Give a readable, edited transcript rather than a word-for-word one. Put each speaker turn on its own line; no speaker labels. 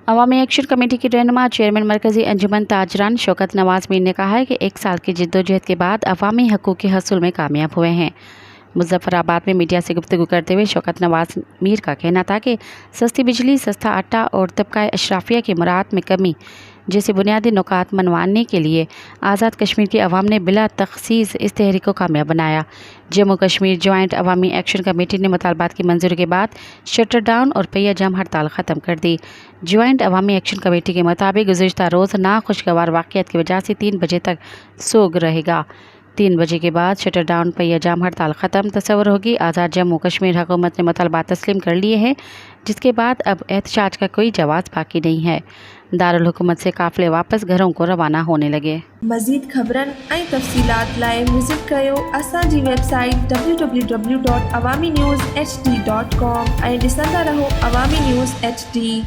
अवामी action committee की रहनुमा chairman मरकज़ी अंजुमन ताजरान शौकत नवाज़ मीर ने कहा है कि 1 साल की जद्दोजहद के बाद अवामी हकूक़ के हसूल में कामयाब हुए हैं। मुज़फ़्फ़राबाद में मीडिया से गुफ्तगू करते हुए शौकत नवाज़ मीर का कहना था कि सस्ती बिजली, सस्ता आटा और तबका अशराफिया की मुराद में कमी जैसे बुनियादी नुकात मनवाने के लिए आज़ाद कश्मीर की अवाम ने बिला तख़सीस इस तहरीक को कामयाब बनाया। जम्मू कश्मीर जॉइंट अवामी एक्शन कमेटी ने मुतालबात की मंजूरी के बाद शटर डाउन और पहिया जाम हड़ताल ख़त्म कर दी। जॉइंट अवामी एक्शन कमेटी के मुताबिक गुज़िश्ता रोज़ नाखुशगवार वाक़ियात की वजह से 3 बजे तक सोग रहेगा। 3 बजे के बाद शटर डाउन, पहिया जाम हड़ताल ख़त्म तस्वर होगी। आज़ाद जम्मू कश्मीर हुकूमत ने मुतालबात तस्लीम कर लिए हैं, जिसके बाद अब एहतजाज का कोई जवाब बाकी नहीं है। दारुल हुकूमत से काफ़िले वापस घरों को रवाना होने लगे।
मज़ीद ख़बरन ऐं तफ़सीलात लाइ विज़िट कयो असांजी वेबसाइट www.awamiNewsHD.com ऐं ॾिसंदा रहो अवामी न्यूज़ HD।